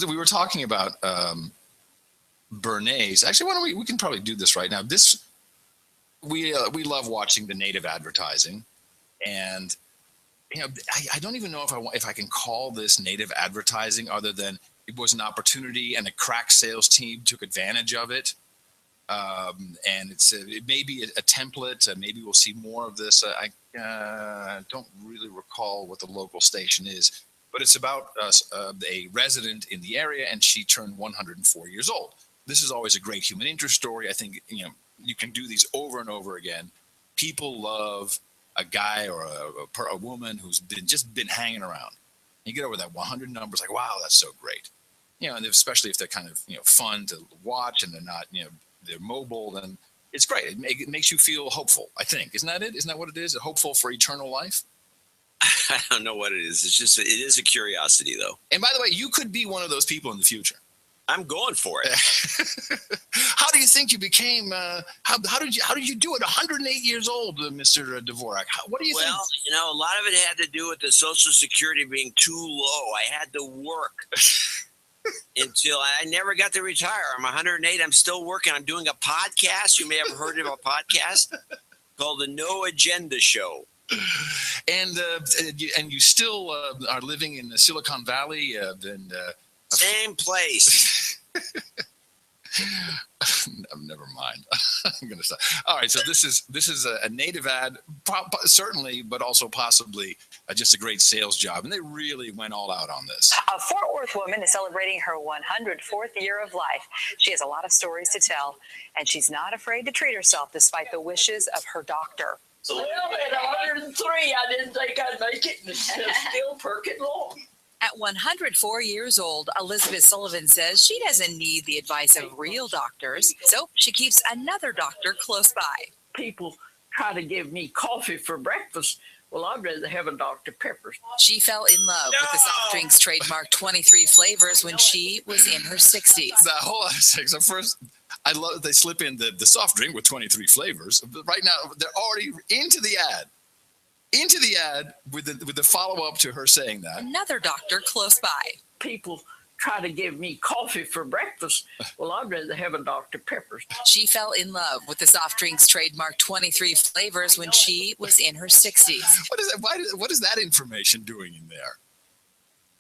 we were talking about Bernays. Actually, why don't we can probably do this right now. We love watching the native advertising, and I don't even know if I can call this native advertising other than it was an opportunity and a crack sales team took advantage of it. And it may be a template. Maybe we'll see more of this. I don't really recall what the local station is, but it's about a resident in the area, and she turned 104 years old. This is always a great human interest story. I think you can do these over and over again. People love a guy or a woman who's been hanging around. You get over that 100 numbers, like, wow, that's so great. And especially if they're kind of fun to watch and they're not they're mobile, then it's great. It makes you feel hopeful, I think. Isn't that it? Isn't that what it is? Hopeful for eternal life? I don't know what it is. It is a curiosity, though. And by the way, you could be one of those people in the future. I'm going for it. How do you think you became? How did you do it? 108 years old, Mr. Dvorak. What do you think? Well, a lot of it had to do with the Social Security being too low. I had to work until I never got to retire. I'm 108. I'm still working. I'm doing a podcast. You may have heard of a podcast called the No Agenda Show. And you still are living in the Silicon Valley. Same place. Never mind. I'm going to stop. All right. So this is a native ad, certainly, but also possibly just a great sales job. And they really went all out on this. A Fort Worth woman is celebrating her 104th year of life. She has a lot of stories to tell, and she's not afraid to treat herself despite the wishes of her doctor. Well, at 103, I didn't think I'd make it, and it's still perking along. At 104 years old, Elizabeth Sullivan says she doesn't need the advice of real doctors, so she keeps another doctor close by. People try to give me coffee for breakfast. Well, I'd rather have a Dr. Pepper. She fell in love with the soft drinks trademark 23 flavors when she was in her 60s. Hold on a second. So first, I love they slip in the soft drink with 23 flavors. But right now, they're already into the ad. With the follow-up to her saying that. Another doctor close by. People try to give me coffee for breakfast. Well, I'd rather have a Dr. Pepper. She fell in love with the soft drinks trademark 23 flavors when she was in her 60s. What is that information doing in there?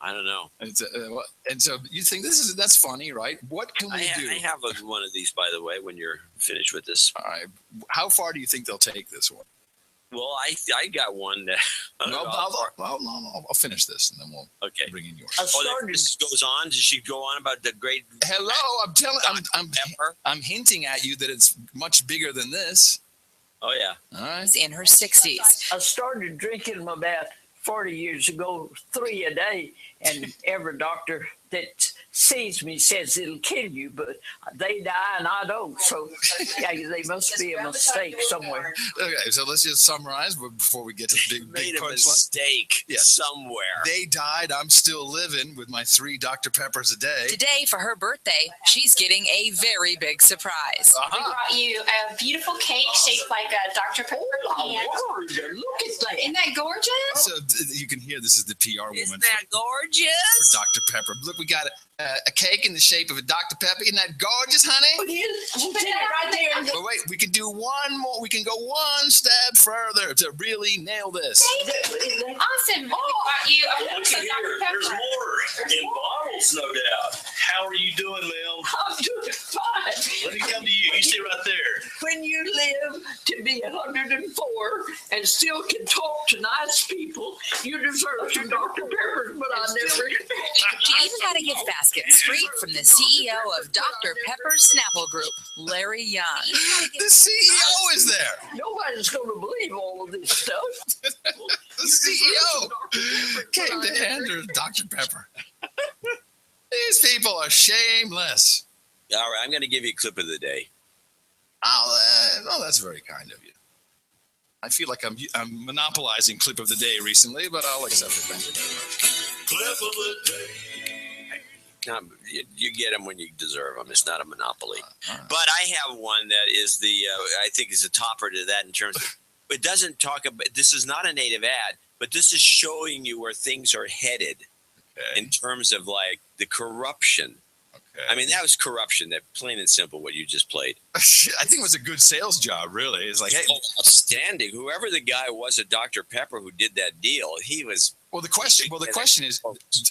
I don't know. And so you think that's funny, right? What can we do? I have one of these, by the way, when you're finished with this. All right. How far do you think they'll take this one? Well, I got one that... I'll finish this, and then we'll bring in yours. This goes on? Does she go on about the great... Hello, I'm hinting at you that it's much bigger than this. Oh, yeah. All right. She's in her 60s. I started drinking them about 40 years ago, 3 a day, and every doctor that sees me says it'll kill you, but they die and I don't. So yeah, they must be a mistake somewhere. Okay, so let's just summarize before we get to the big punchline. Mistake somewhere. They died. I'm still living with my 3 Dr. Peppers a day. Today, for her birthday, she's getting a very big surprise. We brought you a beautiful cake shaped like a Dr. Pepper can. Look at that. Isn't that gorgeous? So you can hear this is the PR woman. Isn't that gorgeous? For Dr. Pepper. Look, we got a cake in the shape of a Dr. Pepper. Isn't that gorgeous, honey? We'll put that right there. But wait, we can do one more. We can go one step further to really nail this. Awesome. We brought you a Look at here. There's more in bottles, no doubt. How are you doing, Mel? I'm doing fine. Let me come to you. You sit right there. When you live to be 104 and still can talk to nice people, you deserve some Dr. Peppers, but I never expected. She even got a gift basket straight from the CEO of Dr. Pepper's Snapple Group, Larry Young. The CEO is there. Nobody's going to believe all of this stuff. The CEO came to hand her Dr. Pepper. These people are shameless. All right, I'm going to give you a clip of the day. Oh, that's very kind of you. I feel like I'm monopolizing clip of the day recently, but I'll accept it. Thank you very much. Clip of the day. You get them when you deserve them. It's not a monopoly. Right. But I have one that is I think is a topper to that in terms of, it doesn't talk about, this is not a native ad, but this is showing you where things are headed. in terms of like the corruption. Okay. I mean, that was corruption. That plain and simple. What you just played. I think it was a good sales job. Really, it's like, hey, outstanding. Whoever the guy was at Dr. Pepper who did that deal, he was. Well, the question is,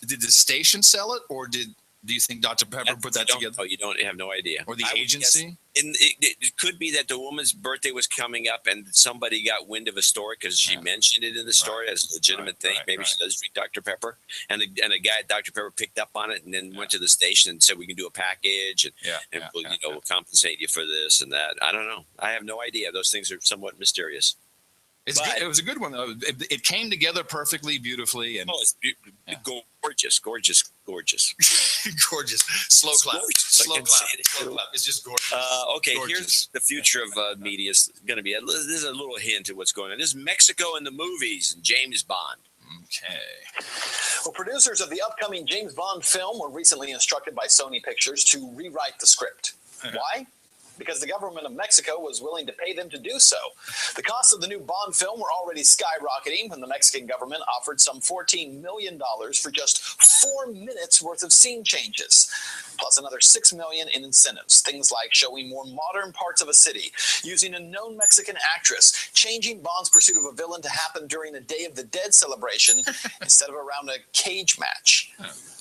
did the station sell it, or do you think Dr. Pepper put that together? Oh, you don't have no idea. Or the agency? It could be that the woman's birthday was coming up and somebody got wind of a story because she mentioned it in the story as a legitimate thing. Maybe she does drink Dr. Pepper. And a guy at Dr. Pepper picked up on it and then went to the station and said, we can do a package and we'll compensate you for this and that. I don't know. I have no idea. Those things are somewhat mysterious. It was a good one, though. It came together perfectly, beautifully. And it's gorgeous. Gorgeous. Slow clap. Slow clap. It's just gorgeous. Okay, gorgeous. Here's the future of media is going to be. This is a little hint of what's going on. This is Mexico in the movies and James Bond. Okay. Well, producers of the upcoming James Bond film were recently instructed by Sony Pictures to rewrite the script. Why? Because the government of Mexico was willing to pay them to do so. The costs of the new Bond film were already skyrocketing when the Mexican government offered some $14 million for just 4 minutes worth of scene changes, plus another $6 million in incentives. Things like showing more modern parts of a city, using a known Mexican actress, changing Bond's pursuit of a villain to happen during a Day of the Dead celebration instead of around a cage match.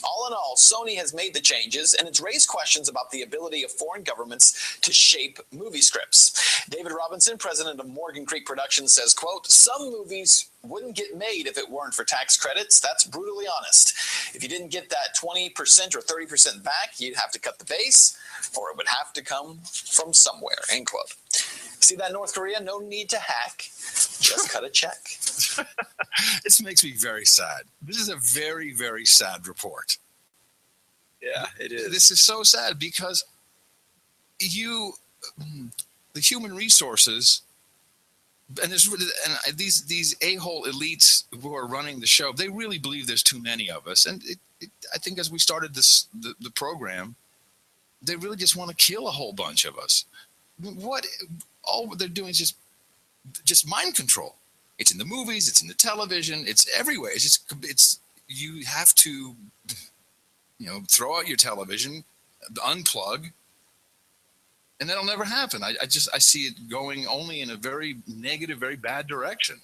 All in all, Sony has made the changes, and it's raised questions about the ability of foreign governments to shape movie scripts. David Robinson, president of Morgan Creek Productions, says, quote, some movies wouldn't get made if it weren't for tax credits. That's brutally honest. If you didn't get that 20% or 30% back, you'd have to cut the base, or it would have to come from somewhere, end quote. See that, North Korea? No need to hack. Just cut a check. This makes me very sad. This is a very, very sad report. Yeah, it is. This is so sad because the human resources, and these a-hole elites who are running the show, they really believe there's too many of us. And I think as we started the program, they really just want to kill a whole bunch of us. All they're doing is just mind control. It's in the movies, it's in the television, it's everywhere. It's you have to, throw out your television, unplug, and that'll never happen. I see it going only in a very negative, very bad direction.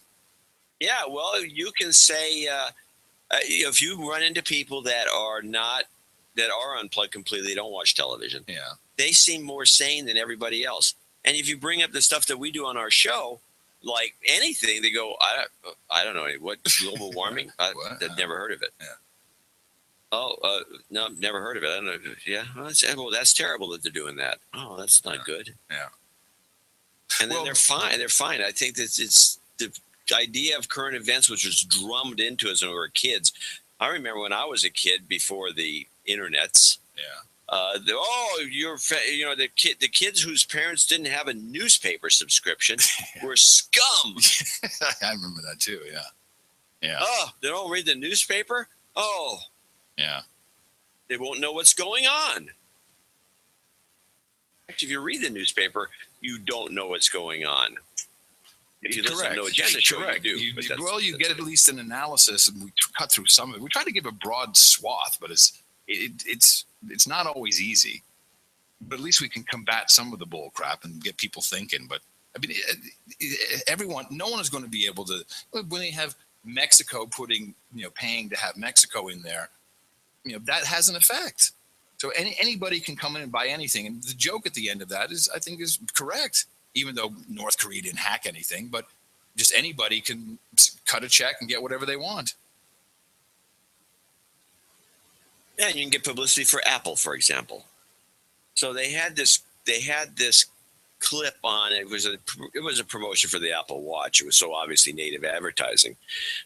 Yeah, well, you can say if you run into people that are unplugged completely, don't watch television. Yeah, they seem more sane than everybody else. And if you bring up the stuff that we do on our show, like anything, they go, I don't know, what, global warming? I've never heard of it. Yeah. Oh, no, never heard of it. I don't know. Yeah, well, that's terrible that they're doing that. Oh, that's not good. Yeah. And then they're fine. They're fine. I think that it's the idea of current events, which was drummed into us when we were kids. I remember when I was a kid before the internets. Yeah. The kids whose parents didn't have a newspaper subscription were scum. I remember that too. Yeah. Yeah. Oh, they don't read the newspaper. Oh. Yeah. They won't know what's going on. Actually, if you read the newspaper, you don't know what's going on. If you listen to No Agenda Show, you do. You get at least an analysis, and we cut through some of it. We try to give a broad swath, but it's not always easy, but at least we can combat some of the bull crap and get people thinking. But I mean, no one is going to be able to, when they have Mexico paying to have Mexico in there, that has an effect. So anybody can come in and buy anything. And the joke at the end of that I think is correct, even though North Korea didn't hack anything, but just anybody can cut a check and get whatever they want. Yeah, and you can get publicity for Apple, for example. So they had this clip on it. It was a promotion for the Apple Watch. It was so obviously native advertising.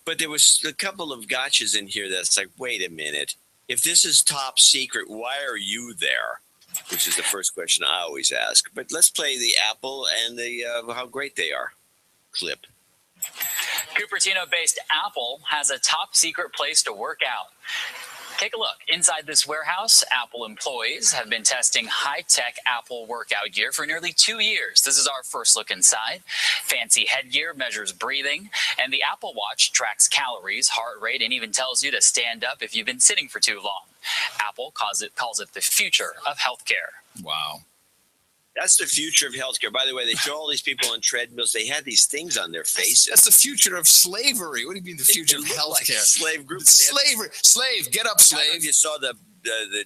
But there was a couple of gotchas in here that's like, wait a minute. If this is top secret, why are you there? Which is the first question I always ask. But let's play the Apple and the how great they are clip. Cupertino-based Apple has a top secret place to work out. Take a look. Inside this warehouse, Apple employees have been testing high-tech Apple workout gear for nearly 2 years. This is our first look inside. Fancy headgear measures breathing, and the Apple Watch tracks calories, heart rate, and even tells you to stand up if you've been sitting for too long. Apple calls it the future of healthcare. Wow. That's the future of healthcare. By the way, they show all these people on treadmills. They had these things on their faces. That's the future of slavery. What do you mean the future of healthcare? Like slave group. Slavery. Slave. Get up, I don't know slave. if you saw the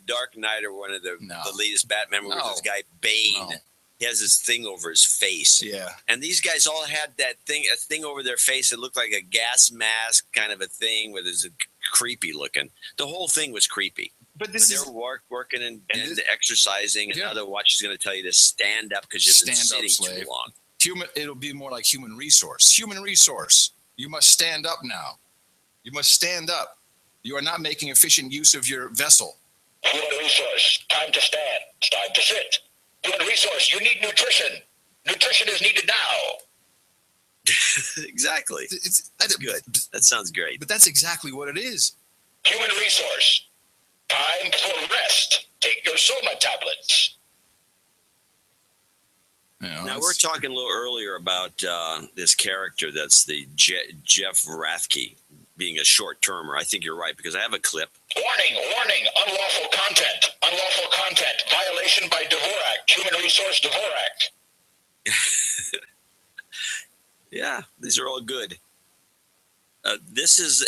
Dark Knight or one of the latest Batman movies. This guy Bane. No. He has this thing over his face. Yeah. And these guys all had a thing over their face that looked like a gas mask kind of a thing with this creepy looking. The whole thing was creepy. But they're working and exercising, and now the watch is going to tell you to stand up because you've been sitting too long. It'll be more like human resource. Human resource. You must stand up now. You must stand up. You are not making efficient use of your vessel. Human resource. Time to stand. It's time to sit. Human resource. You need nutrition. Nutrition is needed now. Exactly. That's good. That sounds great. But that's exactly what it is. Human resource. Time for rest. Take your Soma tablets. Now, we're talking a little earlier about this character that's the Jeff Rathke being a short-termer. I think you're right, because I have a clip. Warning, warning, unlawful content. Unlawful content. Violation by Dvorak. Human Resource Dvorak. Yeah, these are all good. This is